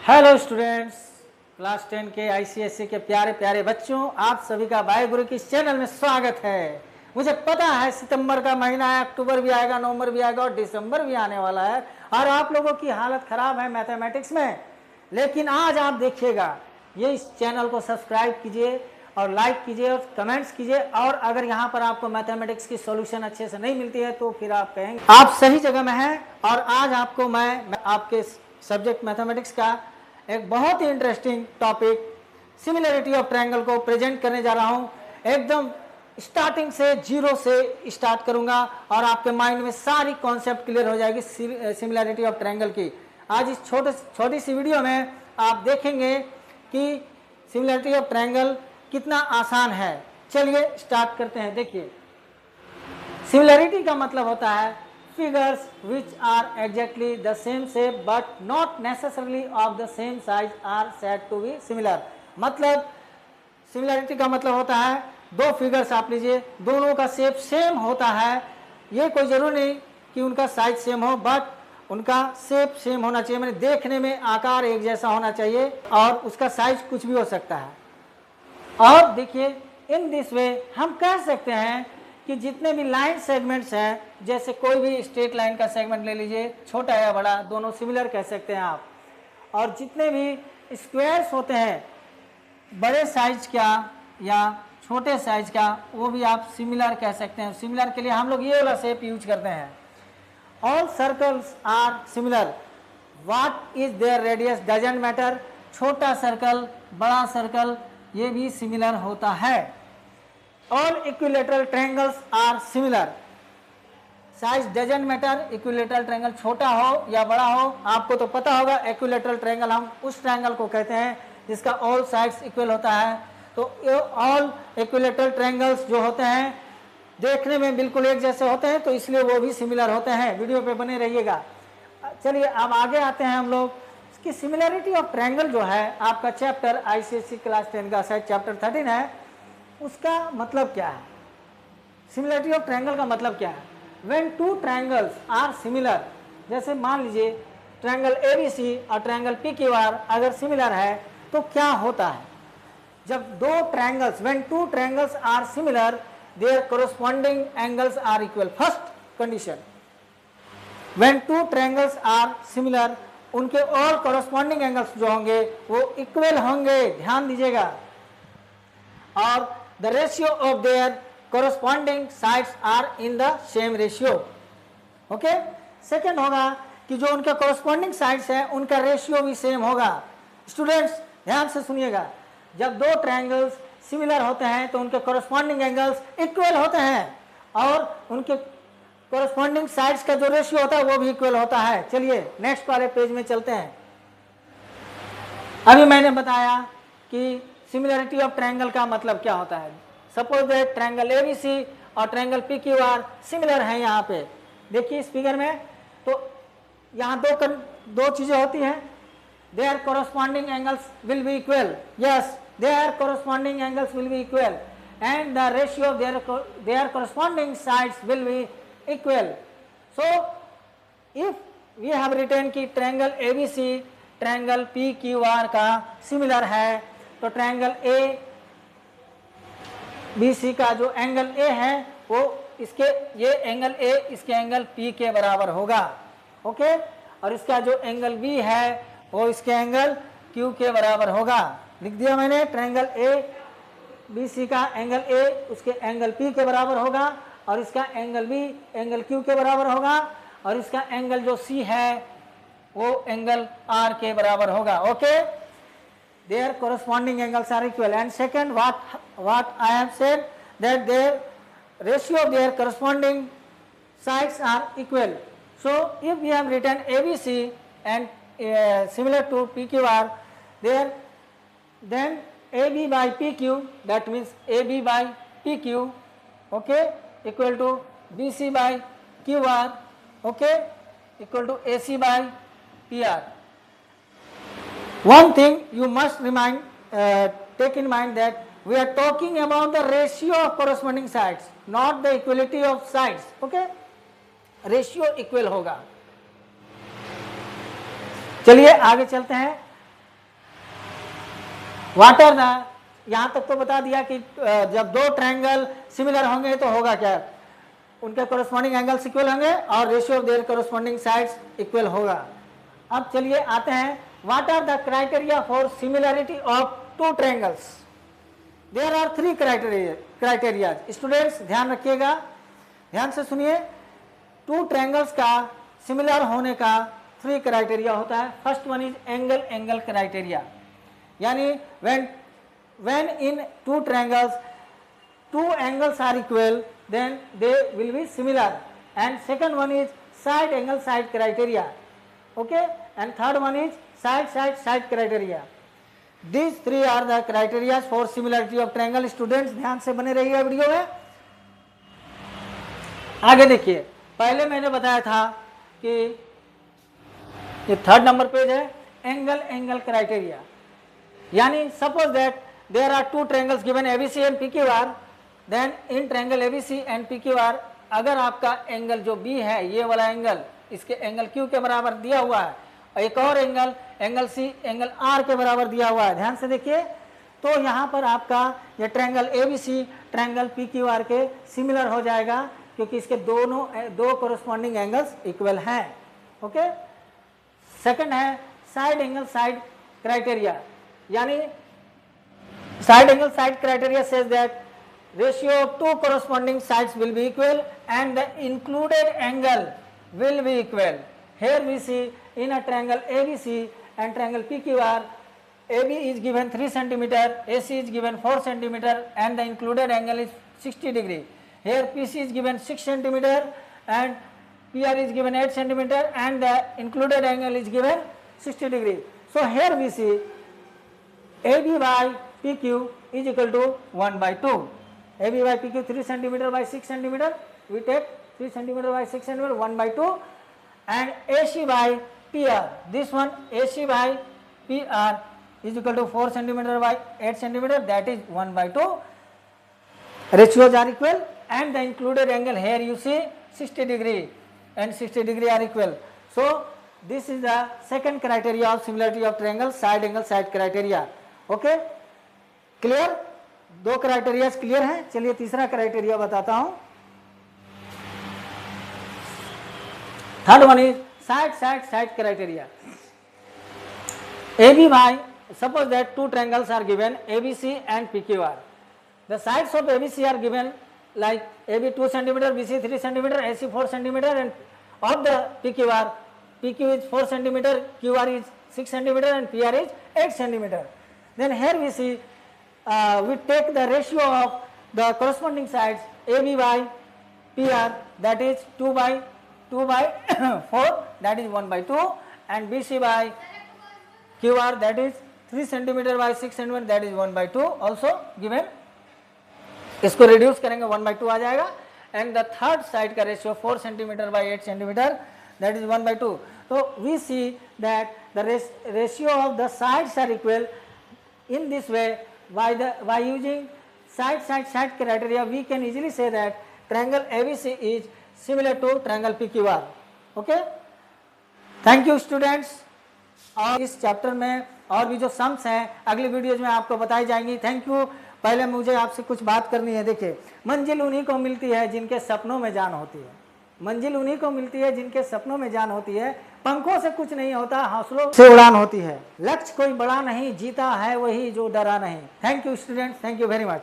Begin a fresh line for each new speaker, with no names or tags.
Hello students, class 10 के ICSE के प्यारे प्यारे बच्चों, आप सभी का वाहिगुरु की इस चैनल में स्वागत है। मुझे पता है सितंबर का महीना है, अक्टूबर भी आएगा, नवंबर भी आएगा और दिसंबर भी आने वाला है और आप लोगों की हालत खराब है मैथमेटिक्स में। लेकिन आज आप देखिएगा, ये इस चैनल को सब्सक्राइब कीजिए और लाइक कीजिए और कमेंट्स कीजिए। और अगर यहाँ पर आपको मैथमेटिक्स की सॉल्यूशन अच्छे से नहीं मिलती है तो फिर आप कहेंगे आप सही जगह में हैं। और आज आपको मैं आपके सब्जेक्ट मैथमेटिक्स का एक बहुत ही interesting topic similarity of triangle को प्रेजेंट करने जा रहा हूं। एकदम स्टार्टिंग से जीरो से स्टार्ट करूंगा और आपके माइंड में सारी कॉन्सेप्ट क्लियर हो जाएगी सिमिलरिटी ऑफ ट्रायंगल की। आज इस छोटी सी वीडियो में आप देखेंगे कि सिमिलरिटी ऑफ ट्रायंगल कितना आसान है। चलिए स्टार्ट करते हैं। देखिए, सिमिलरिटी का मतलब होता है figures which are exactly the same shape but not necessarily of the same size are said to be similar। मतलब सिमिलरिटी का मतलब होता है दो फिगर्स आप लीजिए, दोनों का शेप सेम होता है। ये कोई जरूरी नहीं कि उनका साइज सेम हो, बट उनका शेप सेम होना चाहिए, मैंने देखने में आकार एक जैसा होना चाहिए और उसका साइज कुछ भी हो सकता है। और देखिए, इन दिस वे हम कह सकते हैं कि जितने भी लाइन सेगमेंट्स हैं, जैसे कोई भी स्ट्रेट लाइन का सेगमेंट ले लीजिए, छोटा या बड़ा दोनों सिमिलर कह सकते हैं आप। और जितने भी स्क्वायर्स होते हैं, बड़े साइज का या छोटे साइज का, वो भी आप सिमिलर कह सकते हैं। सिमिलर के लिए हम लोग ये वाला शेप यूज करते हैं। All circles are similar, what is their radius doesn't matter. छोटा सर्कल बड़ा सर्कल ये भी सिमिलर होता है। All equilateral triangles are similar, size doesn't matter। Equilateral triangle छोटा हो या बड़ा हो, आपको तो पता होगा इक्विलेटरल ट्रायंगल हम उस ट्रायंगल को कहते हैं जिसका ऑल साइड्स इक्वल होता है। तो ऑल इक्विलेटरल ट्रायंगल्स जो होते हैं देखने में बिल्कुल एक जैसे होते हैं, तो इसलिए वो भी सिमिलर होते हैं। वीडियो पे बने रहिएगा। चलिए अब आगे आते हैं हम लोग कि सिमिलरिटी ऑफ ट्रायंगल जो है आपका चैप्टर आईसीएसई क्लास 10 का शायद चैप्टर 13 है, उसका मतलब क्या है। सिमिलरिटी ऑफ ट्रायंगल का मतलब क्या है। When two triangles are similar, जैसे मान लीजिए ट्रायंगल एबीसी और ट्रायंगल पीक्यूआर अगर सिमिलर है तो क्या होता है। जब दो triangles, when two triangles are similar their corresponding angles are equal. First condition, when two triangles are similar, उनके और कोरस्पॉन्डिंग एंगल्स जो होंगे वो इक्वल होंगे, ध्यान दीजिएगा। और the ratio of their corresponding sides are in the same ratio। Okay, second होगा कि जो उनका corresponding sides है उनका रेशियो भी सेम होगा। स्टूडेंट्स ध्यान से सुनिएगा, जब दो ट्रायंगल्स सिमिलर होते हैं तो उनके corresponding एंगल्स इक्वल होते हैं और उनके corresponding sides का जो रेशियो होता है वो भी इक्वल होता है। चलिए नेक्स्ट वाले पेज में चलते हैं। अभी मैंने बताया कि सिमिलरिटी ऑफ ट्रायंगल का मतलब क्या होता है। सपोज दैट ट्रायंगल एबीसी और ट्रायंगल पीक्यूआर सिमिलर हैं। यहाँ पे देखिए इस फिगर में, तो यहाँ दो चीजें होती हैं। Their corresponding angles will be equal. Yes, their corresponding angles will be equal and the ratio of their corresponding sides will be equal. So if we have written कि ट्रायंगल एबीसी ट्रायंगल पीक्यूआर का similar है, तो triangle A B C का जो angle A है वो इसके, ये एंगल ए इसके एंगल पी के बराबर होगा। ओके, और इसका जो एंगल बी है वो इसके एंगल क्यू के बराबर होगा। लिख दिया मैंने, ट्रायंगल ए बी सी का एंगल ए उसके एंगल पी के बराबर होगा और इसका एंगल बी एंगल क्यू के बराबर होगा और इसका एंगल जो सी है वो एंगल आर के बराबर होगा। Okay, their corresponding angles are equal। and second, what I have said, that their ratio of their corresponding sides are equal। so if we have written ABC and similar to PQR, then AB by PQ, that means AB by PQ, okay, equal to BC by QR, okay, equal to AC by PR। One thing you must take in mind that we are talking about the ratio of corresponding sides, not the equality of sides। okay, ratio equal होगा। चलिए आगे चलते हैं। What are the, यहाँ तक तो बता दिया कि जब दो ट्रायंगल सिमिलर होंगे तो होगा क्या, उनके कोरस्पॉन्डिंग एंगल्स इक्वल होंगे और ratio of their corresponding sides equal होगा। अब चलिए आते हैं, what are the criteria for similarity of two triangles. There are 3 criteria. Students ध्यान रखिएगा, ध्यान से सुनिए, टू ट्रायंगल्स का सिमिलर होने का 3 क्राइटेरिया होता है। First one is angle criteria, यानी when in two triangles two angles are equal then they will be similar, and second one is side angle side criteria, okay, and third one is side criteria. These 3 are the criteria for similarity of triangle. Students ध्यान से बने रहिए video में। आगे देखिए, पहले मैंने बताया था कि ये 3rd नंबर पेज है, एंगल क्राइटेरिया, यानी suppose that there are 2 triangles given ABC and PQR, then in triangle ABC and PQR अगर आपका एंगल जो B है, ये वाला एंगल, इसके एंगल Q के बराबर दिया हुआ है, और एक और एंगल C एंगल R के बराबर दिया हुआ है, ध्यान से देखिए, तो यहाँ पर आपका ये ट्रायंगल ABC ट्रायंगल PQR के सिमिलर हो जाएगा, क्योंकि इसके दो कोरस्पॉन्डिंग एंगल्स इक्वल हैं। ओके, सेकंड है साइड एंगल साइड क्राइटेरिया, यानी side angle side criteria says that ratio of 2 corresponding sides will be equal and the included angle will be equal. Here we see in a triangle ABC and triangle PQR, AB is given 3 cm, AC is given 4 cm and the included angle is 60 degree. Here PC is given 6 cm and PR is given 8 cm and the included angle is given 60 degree. So here we see AB by PQ is equal to 1/2. AB by PQ 3 cm by 6 cm, we take 3 cm by 6 cm 1/2, and AC by PR, this one AC by PR is equal to 4 cm by 8 cm, that is 1/2. Ratios are equal and the included angle here you see 60 degree and 60 degree are equal. So this is the second criteria of similarity of triangle, side angle side criteria. Okay, clear, 2 criteria clear हैं। चलिए तीसरा criteria बताता हूं। Third one is side criteria. AB by, suppose that 2 triangles are given ABC and PQR. The sides of ABC are given like AB 2 cm, BC 3 cm, AC 4 cm, and of the PQR, PQ is 4 cm, QR is 6 cm and PR is 8 cm. Then here we see we take the ratio of the corresponding sides, AB by PR, that is 2 by 4, that is 1/2, and BC by QR, that is 3 cm by 6 cm, that is 1/2 also given. इसको reduce करेंगे 1/2 आ जाएगा, and the third side का ratio 4 cm by 8 cm, that is 1/2. So we see that the ratio of the sides are equal. In this way, by using side criteria, we can easily say that triangle ABC is similar to triangle PQR. Okay, thank you students. और इस chapter में और भी जो sums हैं अगली videos में आपको बताई जाएंगी। Thank you. पहले मुझे आपसे कुछ बात करनी है। देखिए, मंजिल उन्हीं को मिलती है जिनके सपनों में जान होती है। मंजिल उन्हीं को मिलती है जिनके सपनों में जान होती है। पंखों से कुछ नहीं होता, हौसलों से उड़ान होती है। लक्ष्य कोई बड़ा नहीं, जीता है वही जो डरा नहीं। Thank you students, thank you very much.